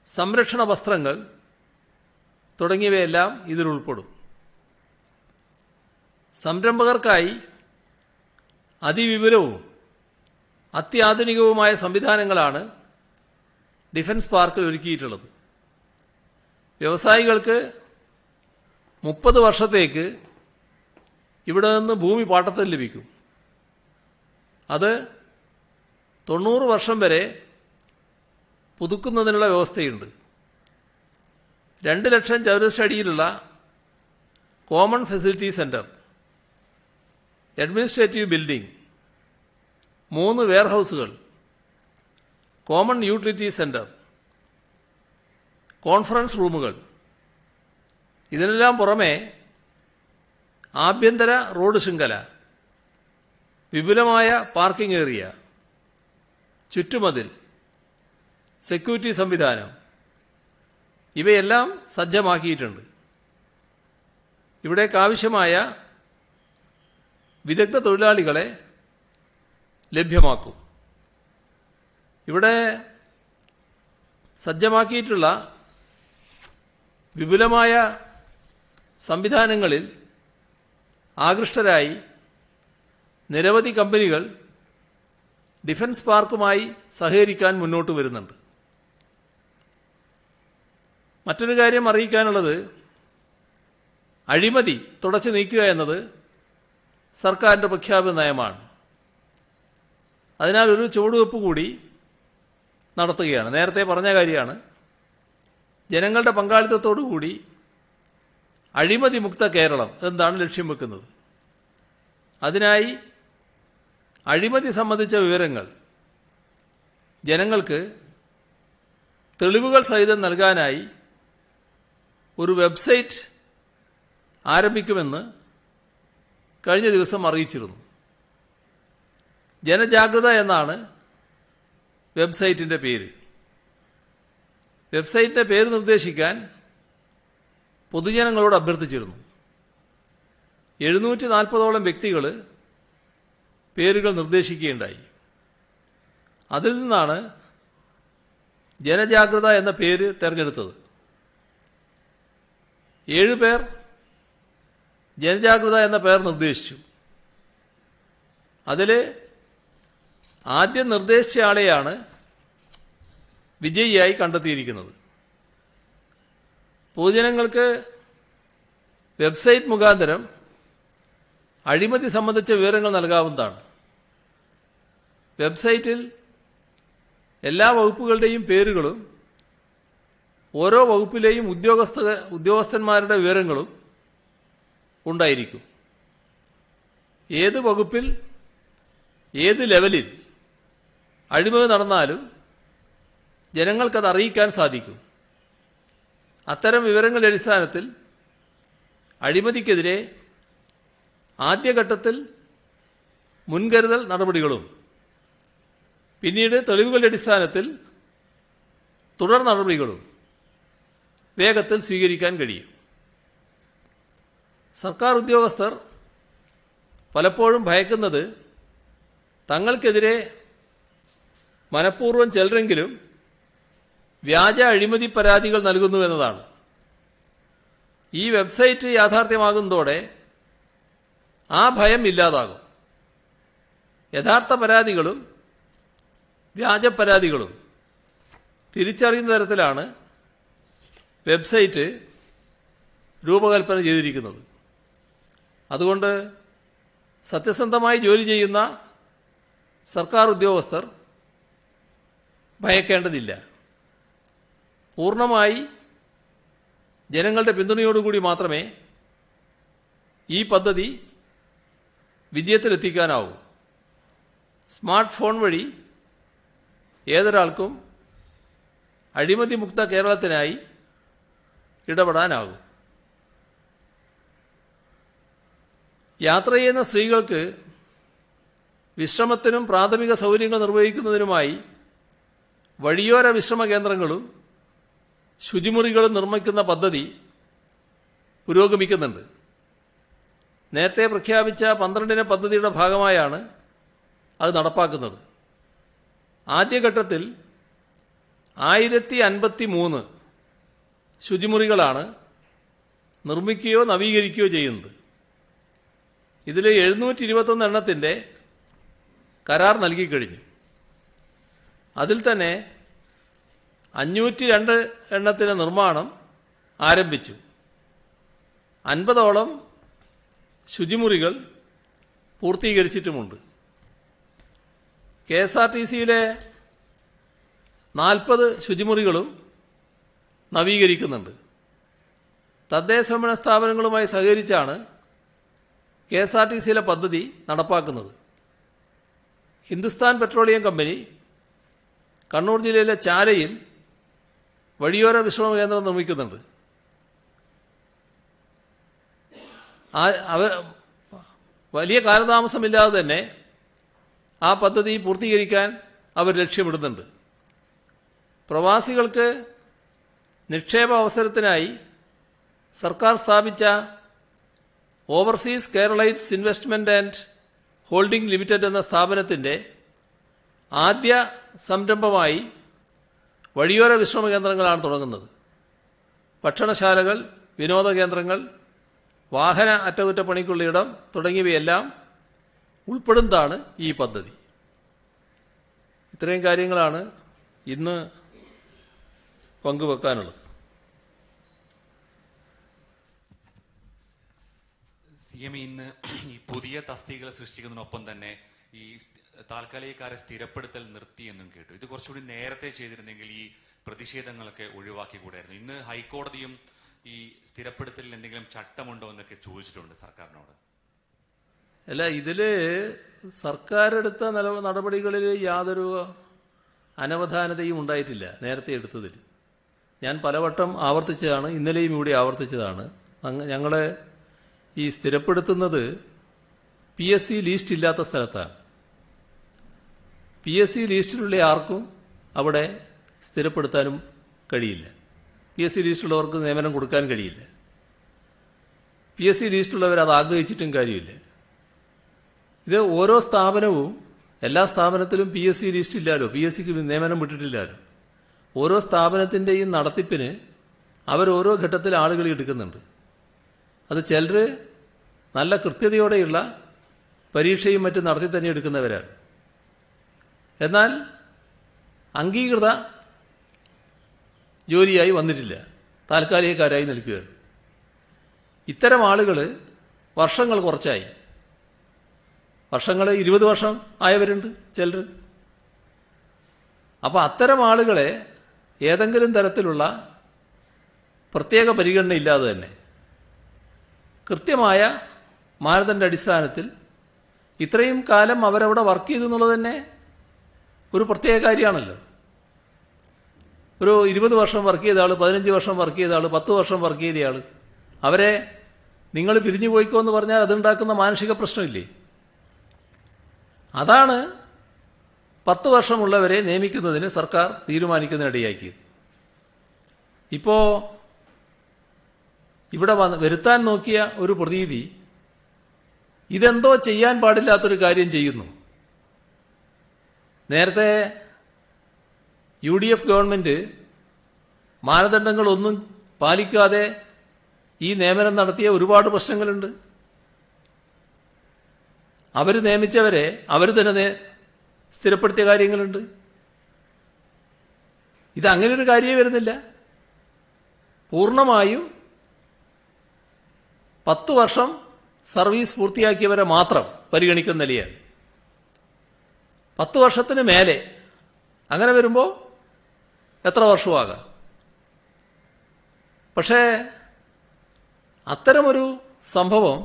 Speaker 1: സംരക്ഷണ വസ്ത്രങ്ങൾ തുടങ്ങിയവയെല്ലാം ഇതിലുൾപ്പെടും. സംരംഭകർക്കായി അതിവിപുലവും അത്യാധുനികവുമായ സംവിധാനങ്ങളാണ് ഡിഫൻസ് പാർക്കിൽ ഒരുക്കിയിട്ടുള്ളത്. വ്യവസായികൾക്ക് 30 വർഷത്തേക്ക് ഇവിടെ നിന്ന് ഭൂമി പാട്ടത്തിൽ ലഭിക്കും. അത് 90 വർഷം വരെ പുതുക്കുന്നതിനുള്ള വ്യവസ്ഥയുണ്ട്. 2 ലക്ഷം ചതുരശ്ര അടിയിലുള്ള common facility centre, administrative building, 3 വെയർഹൗസുകൾ, കോമൺ യൂട്ടിലിറ്റി സെന്റർ, കോൺഫറൻസ് റൂമുകൾ, ഇതിനെല്ലാം പുറമെ ആഭ്യന്തര റോഡ് ശൃംഖല, വിപുലമായ പാർക്കിംഗ് ഏരിയ, ചുറ്റുമതിൽ, സെക്യൂരിറ്റി സംവിധാനം ഇവയെല്ലാം സജ്ജമാക്കിയിട്ടുണ്ട്. ഇവിടേക്കാവശ്യമായ വിദഗ്ധ തൊഴിലാളികളെ ലഭ്യമാക്കും. ഇവിടെ സജ്ജമാക്കിയിട്ടുള്ള വിപുലമായ സംവിധാനങ്ങളിൽ ആകൃഷ്ടരായി നിരവധി കമ്പനികൾ ഡിഫൻസ് പാർക്കുമായി സഹകരിക്കാൻ മുന്നോട്ട് വരുന്നുണ്ട്. മറ്റൊരു കാര്യം അറിയിക്കാനുള്ളത്, അഴിമതി തുടച്ചു നീക്കുക എന്നത് സർക്കാരിൻ്റെ പ്രഖ്യാപിത നയമാണ്. അതിനാൽ ഒരു ചുവടുവെപ്പ് കൂടി നടത്തുകയാണ്. നേരത്തെ പറഞ്ഞ കാര്യമാണ്. ജനങ്ങളുടെ പങ്കാളിത്തത്തോടുകൂടി അഴിമതി മുക്ത കേരളം എന്താണ് ലക്ഷ്യം വെക്കുന്നത്. അതിനായി അഴിമതി സംബന്ധിച്ച വിവരങ്ങൾ ജനങ്ങൾക്ക് തെളിവുകൾ സഹിതം നൽകാനായി ഒരു വെബ്സൈറ്റ് ആരംഭിക്കുമെന്ന് കഴിഞ്ഞ ദിവസം അറിയിച്ചിരുന്നു. ജനജാഗ്രത എന്നാണ് വെബ്സൈറ്റിൻ്റെ പേര്. വെബ്സൈറ്റിൻ്റെ പേര് നിർദ്ദേശിക്കാൻ പൊതുജനങ്ങളോട് അഭ്യർത്ഥിച്ചിരുന്നു. 740ഓളം വ്യക്തികൾ പേരുകൾ നിർദ്ദേശിക്കുകയുണ്ടായി. അതിൽ നിന്നാണ് ജനജാഗ്രത എന്ന പേര് തിരഞ്ഞെടുത്തത്. 7 പേർ ജനജാഗ്രത എന്ന പേർ നിർദ്ദേശിച്ചു. അതിൽ ആദ്യം നിർദ്ദേശിച്ച ആളെയാണ് വിജയിയായി കണ്ടെത്തിയിരിക്കുന്നത്. പൊതുജനങ്ങൾക്ക് വെബ്സൈറ്റ് മുഖാന്തരം അഴിമതി സംബന്ധിച്ച വിവരങ്ങൾ നൽകാവുന്നതാണ്. വെബ്സൈറ്റിൽ എല്ലാ വകുപ്പുകളുടെയും പേരുകളും ഓരോ വകുപ്പിലെയും ഉദ്യോഗസ്ഥന്മാരുടെ വിവരങ്ങളും ഉണ്ടായിരിക്കും. ഏത് വകുപ്പിൽ ഏത് ലെവലിൽ അഴിമതി നടന്നാലും ജനങ്ങൾക്കത് അറിയിക്കാൻ സാധിക്കും. അത്തരം വിവരങ്ങളുടെ അടിസ്ഥാനത്തിൽ അഴിമതിക്കെതിരെ ആദ്യഘട്ടത്തിൽ മുൻകരുതൽ നടപടികളും പിന്നീട് തെളിവുകളുടെ അടിസ്ഥാനത്തിൽ തുടർ നടപടികളും വേഗത്തിൽ സ്വീകരിക്കാൻ കഴിയും. സർക്കാർ ഉദ്യോഗസ്ഥർ പലപ്പോഴും ഭയക്കുന്നത് തങ്ങൾക്കെതിരെ മനഃപൂർവ്വം ചിലരെങ്കിലും വ്യാജ അഴിമതി പരാതികൾ നൽകുന്നു എന്നതാണ്. ഈ വെബ്സൈറ്റ് യാഥാർത്ഥ്യമാകുന്നതോടെ ആ ഭയം ഇല്ലാതാകും. യഥാർത്ഥ പരാതികളും വ്യാജ പരാതികളും തിരിച്ചറിയുന്ന തരത്തിലാണ് വെബ്സൈറ്റ് രൂപകൽപ്പന ചെയ്തിരിക്കുന്നത്. അതുകൊണ്ട് സത്യസന്ധമായി ജോലി ചെയ്യുന്ന സർക്കാർ ഉദ്യോഗസ്ഥർ ഭയക്കേണ്ടതില്ല. പൂർണ്ണമായി ജനങ്ങളുടെ പിന്തുണയോടുകൂടി മാത്രമേ ഈ പദ്ധതി വിജയത്തിലെത്തിക്കാനാവൂ. സ്മാർട്ട് ഫോൺ വഴി ഏതൊരാൾക്കും അഴിമതി മുക്ത കേരളത്തിനായി ഇടപെടാനാകും. യാത്ര ചെയ്യുന്ന സ്ത്രീകൾക്ക് വിശ്രമത്തിനും പ്രാഥമിക സൗകര്യങ്ങൾ നിർവഹിക്കുന്നതിനുമായി വഴിയോര വിശ്രമ കേന്ദ്രങ്ങളും ശുചിമുറികളും നിർമ്മിക്കുന്ന പദ്ധതി പുരോഗമിക്കുന്നുണ്ട്. നേരത്തെ പ്രഖ്യാപിച്ച 12 പദ്ധതിയുടെ ഭാഗമായാണ് അത് നടപ്പാക്കുന്നത്. ആദ്യഘട്ടത്തിൽ 1053 ശുചിമുറികളാണ് നിർമ്മിക്കുകയോ നവീകരിക്കുകയോ ചെയ്യുന്നത്. ഇതിൽ 721 എണ്ണത്തിൻ്റെ കരാർ നൽകിക്കഴിഞ്ഞു. അതിൽ തന്നെ 502 എണ്ണത്തിൻ്റെ നിർമ്മാണം ആരംഭിച്ചു. 50ഓളം ശുചിമുറികൾ പൂർത്തീകരിച്ചിട്ടുമുണ്ട്. KSRTCയിലെ 40 ശുചിമുറികളും നവീകരിക്കുന്നുണ്ട്. തദ്ദേശഭരണ സ്ഥാപനങ്ങളുമായി സഹകരിച്ചാണ് KSRTCയിലെ പദ്ധതി നടപ്പാക്കുന്നത്. ഹിന്ദുസ്ഥാൻ പെട്രോളിയം കമ്പനി കണ്ണൂർ ജില്ലയിലെ ചാലയിൽ വഴിയോര വിശ്രമ കേന്ദ്രം നിർമ്മിക്കുന്നുണ്ട്. വലിയ കാലതാമസമില്ലാതെ തന്നെ ആ പദ്ധതി പൂർത്തീകരിക്കാൻ അവർ ലക്ഷ്യമിടുന്നുണ്ട്. പ്രവാസികൾക്ക് നിക്ഷേപ അവസരത്തിനായി സർക്കാർ സ്ഥാപിച്ച overseas Keralites investment and holding limited എന്ന സ്ഥാപനത്തിൻ്റെ ആദ്യ സംരംഭമായി വഴിയോര വിശ്രമ കേന്ദ്രങ്ങളാണ് തുടങ്ങുന്നത്. ഭക്ഷണശാലകൾ, വിനോദ കേന്ദ്രങ്ങൾ, വാഹന അറ്റകുറ്റപ്പണിക്കുള്ള ഇടം തുടങ്ങിയവയെല്ലാം ഉൾപ്പെടുന്നതാണ് ഈ പദ്ധതി. ഇത്രയും കാര്യങ്ങളാണ് ഇന്ന് പങ്കുവെക്കാനുള്ളത്.
Speaker 2: CM ഇന്ന് ഈ പുതിയ തസ്തികകൾ സൃഷ്ടിക്കുന്നതിനൊപ്പം തന്നെ ഈ താൽക്കാലികക്കാരെ സ്ഥിരപ്പെടുത്തൽ നിർത്തി എന്നും കേട്ടു. ഇത് കുറച്ചുകൂടി നേരത്തെ ചെയ്തിരുന്നെങ്കിൽ ഈ പ്രതിഷേധങ്ങളൊക്കെ ഒഴിവാക്കി കൂടായിരുന്നു. ഇന്ന് ഹൈക്കോടതിയും ഈ സ്ഥിരപ്പെടുത്തലിൽ എന്തെങ്കിലും ചട്ടമുണ്ടോ എന്നൊക്കെ ചോദിച്ചിട്ടുണ്ട് സർക്കാരിനോട്.
Speaker 1: അല്ല, ഇതില് സർക്കാരെടുത്ത നടപടികളിൽ യാതൊരു അനവധാനതയും ഉണ്ടായിട്ടില്ല. നേരത്തെ എടുത്തതിൽ ഞാൻ പലവട്ടം ആവർത്തിച്ചതാണ്, ഇന്നലെയും ഇവിടെ ആവർത്തിച്ചതാണ്. ഞങ്ങളെ ഈ സ്ഥിരപ്പെടുത്തുന്നത് PSC ലീസ്റ്റ് ഇല്ലാത്ത സ്ഥലത്താണ്. PSC ലീസ്റ്റിലുള്ള ആർക്കും അവിടെ സ്ഥിരപ്പെടുത്താനും കഴിയില്ല. PSC ലീസ്റ്റുള്ളവർക്ക് നിയമനം കൊടുക്കാൻ കഴിയില്ല. PSC ലീസ്റ്റുള്ളവർ അത് ആഗ്രഹിച്ചിട്ടും കാര്യമില്ല. ഇത് ഓരോ സ്ഥാപനവും, എല്ലാ സ്ഥാപനത്തിലും PSC ലീസ്റ്റ് ഇല്ലല്ലോ, PSCക്ക് നിയമനം വിട്ടിട്ടില്ലല്ലോ. ഓരോ സ്ഥാപനത്തിൻ്റെയും നടത്തിപ്പിന് അവരോരോ ഘട്ടത്തിൽ ആളുകളെ എടുക്കുന്നുണ്ട്. അത് ചിലർ നല്ല കൃത്യതയോടെയുള്ള പരീക്ഷയും മറ്റും നടത്തി തന്നെ എടുക്കുന്നവരാണ്. എന്നാൽ അംഗീകൃത ജോലിയായി വന്നിട്ടില്ല, താൽക്കാലികക്കാരായി നിൽക്കുകയാണ്. ഇത്തരം ആളുകൾ വർഷങ്ങൾ കുറച്ചായി, വർഷങ്ങൾ 20 വർഷം ആയവരുണ്ട് ചിലർ. അപ്പോൾ അത്തരം ആളുകളെ ഏതെങ്കിലും തരത്തിലുള്ള പ്രത്യേക പരിഗണന ഇല്ലാതെ തന്നെ കൃത്യമായ മാനദണ്ഡ അടിസ്ഥാനത്തിൽ ഇത്രയും കാലം അവരവിടെ വർക്ക് ചെയ്തു എന്നുള്ളത് തന്നെ ഒരു പ്രത്യേക കാര്യമാണല്ലോ. ഒരു 20 വർഷം വർക്ക് ചെയ്ത ആൾ, 15 വർഷം വർക്ക് ചെയ്ത ആൾ, 10 വർഷം വർക്ക് ചെയ്ത ആൾ, അവരെ നിങ്ങൾ പിരിഞ്ഞു പോയിക്കോ എന്ന് പറഞ്ഞാൽ അതുണ്ടാക്കുന്ന മാനസിക പ്രശ്നമില്ലേ? അതാണ് 10 വർഷമുള്ളവരെ നിയമിക്കുന്നതിന് സർക്കാർ തീരുമാനിക്കുന്നതിനിടയാക്കിയത്. ഇപ്പോൾ ഇവിടെ വരുത്താൻ നോക്കിയ ഒരു പ്രതീതി ഇതെന്തോ ചെയ്യാൻ പാടില്ലാത്തൊരു കാര്യം ചെയ്യുന്നു. നേരത്തെ UDF ഗവൺമെന്റ് മാനദണ്ഡങ്ങളൊന്നും പാലിക്കാതെ ഈ നിയമനം നടത്തിയ ഒരുപാട് പ്രശ്നങ്ങളുണ്ട്. അവർ നിയമിച്ചവരെ അവർ തന്നെ സ്ഥിരപ്പെടുത്തിയ കാര്യങ്ങളുണ്ട്. ഇതങ്ങനൊരു കാര്യമേ വരുന്നില്ല. പൂർണ്ണമായും 10 വർഷം സർവീസ് പൂർത്തിയാക്കിയവരെ മാത്രം പരിഗണിക്കുന്ന നിലയാണ്. 10 വർഷത്തിന് മേലെ അങ്ങനെ വരുമ്പോൾ എത്ര വർഷമാകാം. പക്ഷേ അത്തരമൊരു സംഭവം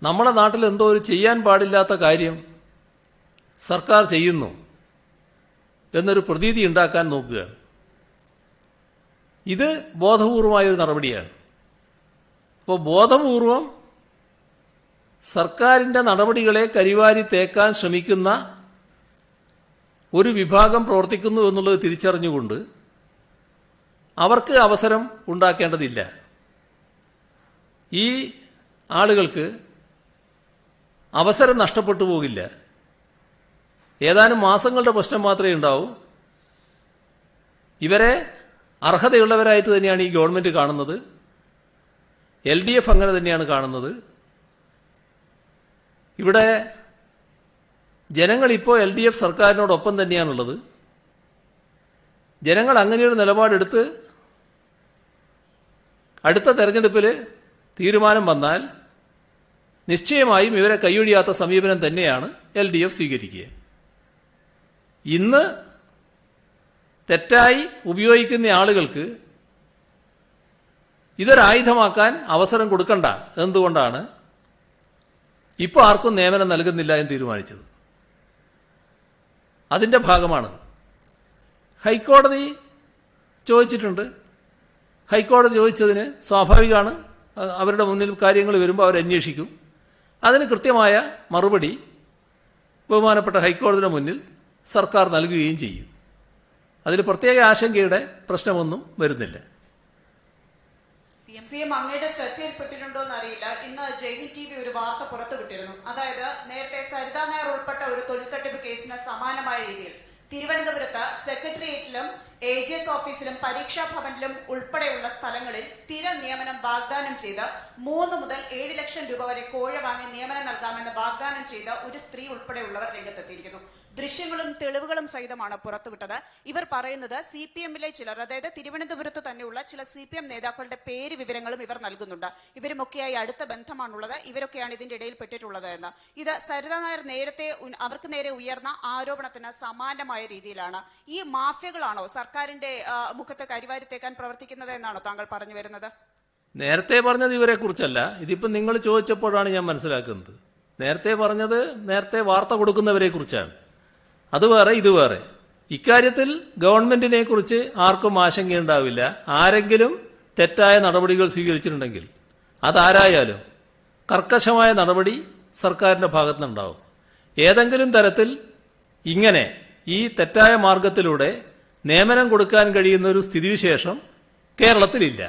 Speaker 1: നമ്മുടെ നാട്ടിൽ എന്തോ ഒരു ചെയ്യാൻ പാടില്ലാത്ത കാര്യം സർക്കാർ ചെയ്യുന്നു എന്നൊരു പ്രതീതി ഉണ്ടാക്കാൻ നോക്കുകയാണ്. ഇത് ബോധപൂർവമായൊരു നടപടിയാണ്. അപ്പോൾ ബോധപൂർവം സർക്കാരിൻ്റെ നടപടികളെ കരിവാരി തേക്കാൻ ശ്രമിക്കുന്ന ഒരു വിഭാഗം പ്രവർത്തിക്കുന്നു എന്നുള്ളത് തിരിച്ചറിഞ്ഞുകൊണ്ട് അവർക്ക് അവസരം ഉണ്ടാക്കേണ്ടതില്ല. ഈ ആളുകൾക്ക് അവസരം നഷ്ടപ്പെട്ടു പോകില്ല. ഏതാനും മാസങ്ങളുടെ പ്രശ്നം മാത്രമേ ഉണ്ടാവൂ. ഇവരെ അർഹതയുള്ളവരായിട്ട് തന്നെയാണ് ഈ ഗവൺമെന്റ് കാണുന്നത്. LDF അങ്ങനെ തന്നെയാണ് കാണുന്നത്. ഇവിടെ ജനങ്ങളിപ്പോൾ LDF സർക്കാരിനോടൊപ്പം തന്നെയാണുള്ളത്. ജനങ്ങൾ അങ്ങനെയൊരു നിലപാടെടുത്ത് അടുത്ത തെരഞ്ഞെടുപ്പിൽ തീരുമാനം വന്നാൽ നിശ്ചയമായും ഇവരെ കൈയൊഴിയാത്ത സമീപനം തന്നെയാണ് LDF സ്വീകരിക്കുക. ഇന്ന് തെറ്റായി ഉപയോഗിക്കുന്ന ആളുകൾക്ക് ഇതൊരായുധമാക്കാൻ അവസരം കൊടുക്കണ്ട എന്തുകൊണ്ടാണ് ഇപ്പോൾ ആർക്കും നിയമനം നൽകുന്നില്ല എന്ന് തീരുമാനിച്ചത്. അതിൻ്റെ ഭാഗമാണത്. ഹൈക്കോടതി ചോദിച്ചിട്ടുണ്ട്. ഹൈക്കോടതി ചോദിച്ചതിന് സ്വാഭാവികമാണ്, അവരുടെ മുന്നിൽ കാര്യങ്ങൾ വരുമ്പോൾ അവരന്വേഷിക്കും. അതിന് കൃത്യമായ മറുപടി ബഹുമാനപ്പെട്ട ഹൈക്കോടതിയുടെ മുന്നിൽ സർക്കാർ നൽകുകയും ചെയ്യും. അതിൽ പ്രത്യേക ആശങ്കയുടെ പ്രശ്നമൊന്നും വരുന്നില്ല.
Speaker 3: സിഎം അങ്ങയുടെ ശ്രദ്ധയിൽപ്പെട്ടിട്ടുണ്ടോ എന്നറിയില്ല, ഇന്ന് ജയ്ഹിന്ദ് TV ഒരു വാർത്ത പുറത്തുവിട്ടിരുന്നു. അതായത് നേരത്തെ സരിതാ നായർ ഉൾപ്പെട്ട ഒരു തൊഴിൽ തട്ടിപ്പ് കേസിന് സമാനമായ രീതിയിൽ തിരുവനന്തപുരത്ത് സെക്രട്ടേറിയറ്റിലും AGS ഓഫീസിലും പരീക്ഷാ ഭവനിലും ഉൾപ്പെടെയുള്ള സ്ഥലങ്ങളിൽ സ്ഥിര നിയമനം വാഗ്ദാനം ചെയ്ത് 3 മുതൽ 7 ലക്ഷം രൂപ വരെ കോഴ വാങ്ങി നിയമനം നൽകാമെന്ന് വാഗ്ദാനം ചെയ്ത ഒരു സ്ത്രീ ഉൾപ്പെടെയുള്ളവർ രംഗത്തെത്തിയിരിക്കുന്നു. ദൃശ്യങ്ങളും തെളിവുകളും സഹിതമാണ് പുറത്തുവിട്ടത്. ഇവർ പറയുന്നത് CPM-ലെ ചിലർ, അതായത് തിരുവനന്തപുരത്ത് തന്നെയുള്ള ചില CPM നേതാക്കളുടെ പേര് വിവരങ്ങളും ഇവർ നൽകുന്നുണ്ട്. ഇവരുമൊക്കെയായി അടുത്ത ബന്ധമാണുള്ളത്, ഇവരൊക്കെയാണ് ഇതിന്റെ ഇടയിൽ പെട്ടിട്ടുള്ളത് എന്ന്. ഇത് സരിതാ നായർ നേരത്തെ അവർക്ക് നേരെ ഉയർന്ന ആരോപണത്തിന് സമാനമായ രീതിയിലാണ്. ഈ മാഫിയകളാണോ സർക്കാരിന്റെ മുഖത്ത് കരിവാരി തേക്കാൻ പ്രവർത്തിക്കുന്നത് എന്നാണോ താങ്കൾ പറഞ്ഞു വരുന്നത്?
Speaker 1: നേരത്തെ പറഞ്ഞത് ഇവരെ കുറിച്ചല്ല, ഇതിപ്പം നിങ്ങൾ ചോദിച്ചപ്പോഴാണ് ഞാൻ മനസ്സിലാക്കുന്നത്. നേരത്തെ പറഞ്ഞത് നേരത്തെ വാർത്ത കൊടുക്കുന്നവരെ കുറിച്ചാണ്. അത് വേറെ ഇത് വേറെ. ഇക്കാര്യത്തിൽ ഗവൺമെന്റിനെ കുറിച്ച് ആർക്കും ആശങ്കയുണ്ടാവില്ല. ആരെങ്കിലും തെറ്റായ നടപടികൾ സ്വീകരിച്ചിട്ടുണ്ടെങ്കിൽ അതാരായാലും കർക്കശമായ നടപടി സർക്കാരിന്റെ ഭാഗത്തുനിന്നുണ്ടാവും. ഏതെങ്കിലും തരത്തിൽ ഇങ്ങനെ ഈ തെറ്റായ മാർഗത്തിലൂടെ നിയമനം കൊടുക്കാൻ കഴിയുന്ന ഒരു സ്ഥിതിവിശേഷം കേരളത്തിലില്ല.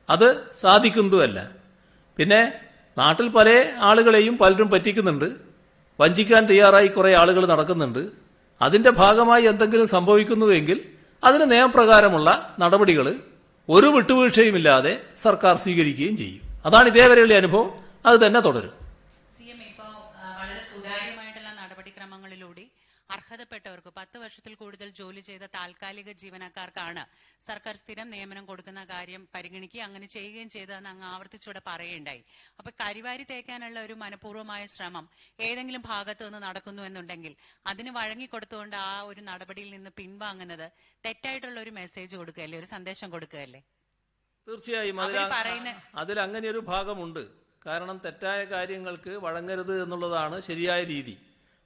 Speaker 1: അത് സാധിക്കുന്നതുമല്ല. പിന്നെ നാട്ടിൽ പല ആളുകളെയും പലരും പറ്റിക്കുന്നുണ്ട്, വഞ്ചിക്കാൻ തയ്യാറായി കുറേ ആളുകൾ നടക്കുന്നുണ്ട്. അതിന്റെ ഭാഗമായി എന്തെങ്കിലും സംഭവിക്കുന്നുവെങ്കിൽ അതിന് നിയമപ്രകാരമുള്ള നടപടികൾ ഒരു വിട്ടുവീഴ്ചയുമില്ലാതെ സർക്കാർ സ്വീകരിക്കുകയും ചെയ്യും. അതാണ് ഇതേവരെയുള്ള അനുഭവം, അത് തന്നെ തുടരും.
Speaker 4: സിഎം, ഇപ്പോൾ വളരെ സുതാര്യമായിട്ടുള്ള നടപടിക്രമങ്ങളിലൂടെ അർഹതപ്പെട്ടവർക്ക് 10 വർഷത്തിൽ കൂടുതൽ ജോലി ചെയ്ത താൽക്കാലിക ജീവനക്കാർക്കാണ് സർക്കാർ സ്ഥിരം നിയമനം കൊടുക്കുന്ന കാര്യം പരിഗണിക്കുക, അങ്ങനെ ചെയ്യുകയും ചെയ്തതെന്ന് അങ്ങ് ആവർത്തിച്ചൂടെ പറയുകയുണ്ടായി. അപ്പൊ കരിവാരി തേക്കാനുള്ള ഒരു മനഃപൂർവ്വമായ ശ്രമം ഏതെങ്കിലും ഭാഗത്തു നിന്ന് നടക്കുന്നു എന്നുണ്ടെങ്കിൽ അതിന് വഴങ്ങിക്കൊടുത്തുകൊണ്ട് ആ ഒരു നടപടിയിൽ നിന്ന് പിൻവാങ്ങുന്നത് തെറ്റായിട്ടുള്ള ഒരു മെസ്സേജ് കൊടുക്കുകയല്ലേ, ഒരു സന്ദേശം കൊടുക്കുകയല്ലേ?
Speaker 1: തീർച്ചയായും അതിൽ അങ്ങനെ ഒരു ഭാഗമുണ്ട്. കാരണം തെറ്റായ കാര്യങ്ങൾക്ക് വഴങ്ങരുത് എന്നുള്ളതാണ് ശരിയായ രീതി.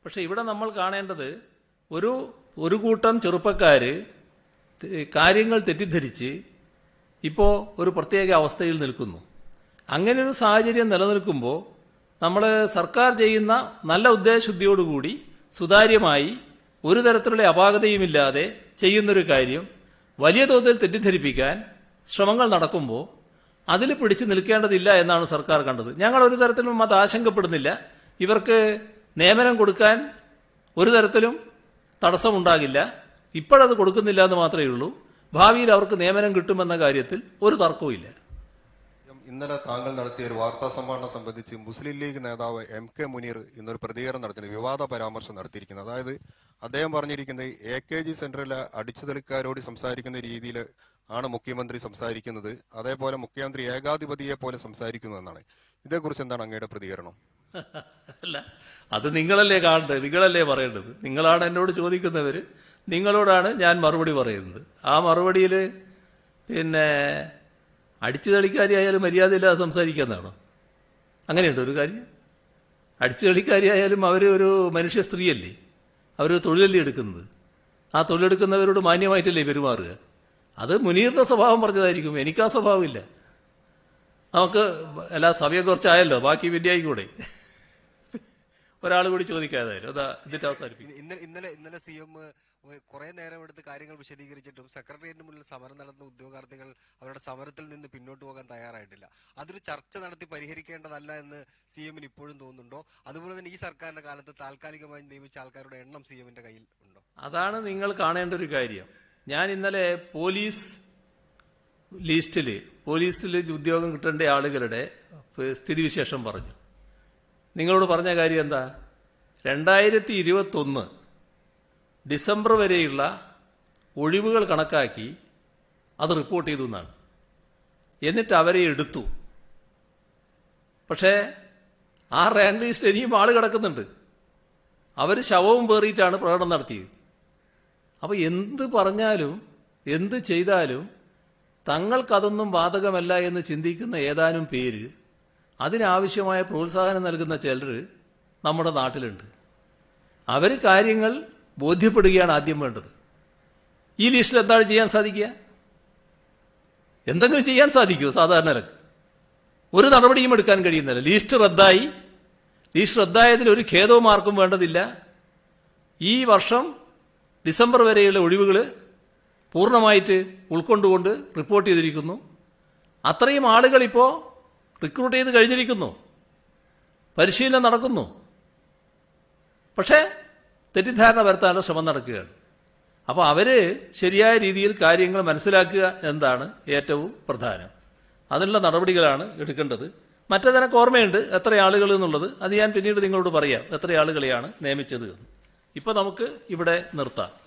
Speaker 1: പക്ഷെ ഇവിടെ നമ്മൾ കാണേണ്ടത് ഒരു കൂട്ടം ചെറുപ്പക്കാര് കാര്യങ്ങൾ തെറ്റിദ്ധരിച്ച് ഇപ്പോൾ ഒരു പ്രത്യേക അവസ്ഥയിൽ നിൽക്കുന്നു. അങ്ങനെ ഒരു സാഹചര്യം നിലനിൽക്കുമ്പോൾ നമ്മൾ സർക്കാർ ചെയ്യുന്ന നല്ല ഉദ്ദേശശുദ്ധിയോടുകൂടി സുതാര്യമായി ഒരു തരത്തിലുള്ള അപാകതയുമില്ലാതെ ചെയ്യുന്നൊരു കാര്യം വലിയ തോതിൽ തെറ്റിദ്ധരിപ്പിക്കാൻ ശ്രമങ്ങൾ നടക്കുമ്പോൾ അതിൽ പിടിച്ചു നിൽക്കേണ്ടതില്ല എന്നാണ് സർക്കാർ കണ്ടത്. ഞങ്ങൾ ഒരു തരത്തിലും അത് ആശങ്കപ്പെടുന്നില്ല. ഇവർക്ക് നിയമനം കൊടുക്കാൻ ഒരു തരത്തിലും തടസ്സമുണ്ടാകില്ല. ഇപ്പോഴത് കൊടുക്കുന്നില്ല എന്ന് മാത്രമേ ഉള്ളൂ. ഭാവിയിൽ അവർക്ക് നിയമനം കിട്ടുമെന്ന കാര്യത്തിൽ ഒരു തർക്കവുമില്ല.
Speaker 5: ഇന്നലെ താങ്കൾ നടത്തിയ ഒരു വാർത്താ സമ്മേളനം സംബന്ധിച്ച് മുസ്ലിം ലീഗ് നേതാവ് MK മുനീർ ഇന്നൊരു പ്രതികരണം നടത്തിയത് വിവാദ പരാമർശം നടത്തിയിരിക്കുന്നത്. അതായത് അദ്ദേഹം പറഞ്ഞിരിക്കുന്നത് AKG സെന്ററിലെ അടിച്ചുതെളിക്കാരോട് സംസാരിക്കുന്ന രീതിയിൽ ആണ് മുഖ്യമന്ത്രി സംസാരിക്കുന്നത്, അതേപോലെ മുഖ്യമന്ത്രി ഏകാധിപതിയെ പോലെ സംസാരിക്കുന്നു എന്നാണ്. ഇതേക്കുറിച്ച് എന്താണ് അങ്ങയുടെ പ്രതികരണം?
Speaker 1: അല്ല, അത് നിങ്ങളല്ലേ കാണേണ്ടത്, നിങ്ങളല്ലേ പറയേണ്ടത്. നിങ്ങളാണ് എന്നോട് ചോദിക്കുന്നവർ, നിങ്ങളോടാണ് ഞാൻ മറുപടി പറയുന്നത്. ആ മറുപടിയിൽ പിന്നെ അടിച്ചു തെളിക്കാരിയായാലും മര്യാദയില്ലാതെ സംസാരിക്കാന്നാണോ? അങ്ങനെയുണ്ട് ഒരു കാര്യം? അടിച്ചു തെളിക്കാരിയായാലും അവർ ഒരു മനുഷ്യ സ്ത്രീയല്ലേ, അവർ തൊഴിലല്ലേ എടുക്കുന്നത്. ആ തൊഴിലെടുക്കുന്നവരോട് മാന്യമായിട്ടല്ലേ പെരുമാറുക. അത് മുനീറിന്റെ സ്വഭാവം പറഞ്ഞതായിരിക്കും, എനിക്ക് ആ സ്വഭാവമില്ല. നമുക്ക് എല്ലാ സമയം കുറച്ചായല്ലോ, ബാക്കി വിദ്യായിക്കൂടെ ഒരാൾ കൂടി ചോദിക്കാതായാലും അതാ ഇതിട്ട് അവസാനിപ്പിക്കും.
Speaker 6: ഇന്നലെ CM കുറെ നേരം എടുത്ത് കാര്യങ്ങൾ വിശദീകരിച്ചിട്ടും സെക്രട്ടേറിയറ്റിന് മുന്നിൽ സമരം നടത്തുന്ന ഉദ്യോഗാർത്ഥികൾ അവരുടെ സമരത്തിൽ നിന്ന് പിന്നോട്ട് പോകാൻ തയ്യാറായിട്ടില്ല. അതൊരു ചർച്ച നടത്തി പരിഹരിക്കേണ്ടതല്ല എന്ന് CM-ന് ഇപ്പോഴും തോന്നുന്നുണ്ടോ? അതുപോലെ തന്നെ ഈ സർക്കാരിന്റെ കാലത്ത് താൽക്കാലികമായി നിയമിച്ച ആൾക്കാരുടെ എണ്ണം CM-ന്റെ കയ്യിൽ ഉണ്ടോ?
Speaker 1: അതാണ് നിങ്ങൾ കാണേണ്ട ഒരു കാര്യം. ഞാൻ ഇന്നലെ പോലീസ് ലിസ്റ്റില് പോലീസിൽ ഉദ്യോഗം കിട്ടേണ്ട ആളുകളുടെ സ്ഥിതിവിശേഷം പറഞ്ഞു. നിങ്ങളോട് പറഞ്ഞ കാര്യം എന്താ? 2021 ഡിസംബർ വരെയുള്ള ഒഴിവുകൾ കണക്കാക്കി അത് റിപ്പോർട്ട് ചെയ്തു എന്നാണ്. എന്നിട്ട് അവരെ എടുത്തു. പക്ഷേ ആ റാങ്ക് ലിസ്റ്റ് ഇനിയും ആള് കിടക്കുന്നുണ്ട്. അവർ ശവവും പേറിയിട്ടാണ് പ്രകടനം നടത്തിയത്. അപ്പോൾ എന്ത് പറഞ്ഞാലും എന്ത് ചെയ്താലും തങ്ങൾക്കതൊന്നും ബാധകമല്ല എന്ന് ചിന്തിക്കുന്ന ഏതാനും പേര്, അതിനാവശ്യമായ പ്രോത്സാഹനം നൽകുന്ന ചിലർ നമ്മുടെ നാട്ടിലുണ്ട്. അവർ കാര്യങ്ങൾ ബോധ്യപ്പെടുകയാണ് ആദ്യം വേണ്ടത്. ഈ ലിസ്റ്റിൽ എന്താണ് ചെയ്യാൻ സാധിക്കുക? എന്തെങ്കിലും ചെയ്യാൻ സാധിക്കുമോ? സാധാരണ ഒരു നടപടിയും എടുക്കാൻ കഴിയുന്നില്ല. ലിസ്റ്റ് റദ്ദായി, ഈ ശ്രദ്ധായതിൽ ഒരു ഖേദവും ആർക്കും വേണ്ടതില്ല. ഈ വർഷം ഡിസംബർ വരെയുള്ള ഒഴിവുകൾ പൂർണ്ണമായിട്ട് ഉൾക്കൊണ്ടുകൊണ്ട് റിപ്പോർട്ട് ചെയ്തിരിക്കുന്നു. അത്രയും ആളുകൾ ഇപ്പോൾ റിക്രൂട്ട് ചെയ്ത് കഴിഞ്ഞിരിക്കുന്നു, പരിശീലനം നടക്കുന്നു. പക്ഷേ തെറ്റിദ്ധാരണ വരുത്താനുള്ള ശ്രമം നടക്കുകയാണ്. അപ്പോൾ അവർ ശരിയായ രീതിയിൽ കാര്യങ്ങൾ മനസ്സിലാക്കുക എന്നതാണ് ഏറ്റവും പ്രധാനം. അതിനുള്ള നടപടികളാണ് എടുക്കേണ്ടത്. മറ്റേതിനൊക്കെ ഓർമ്മയുണ്ട് എത്ര ആളുകൾ എന്നുള്ളത്. അത് ഞാൻ പിന്നീട് നിങ്ങളോട് പറയാം എത്ര ആളുകളെയാണ് നിയമിച്ചത് എന്ന്. ഇപ്പോൾ നമുക്ക് ഇവിടെ നിർത്താം.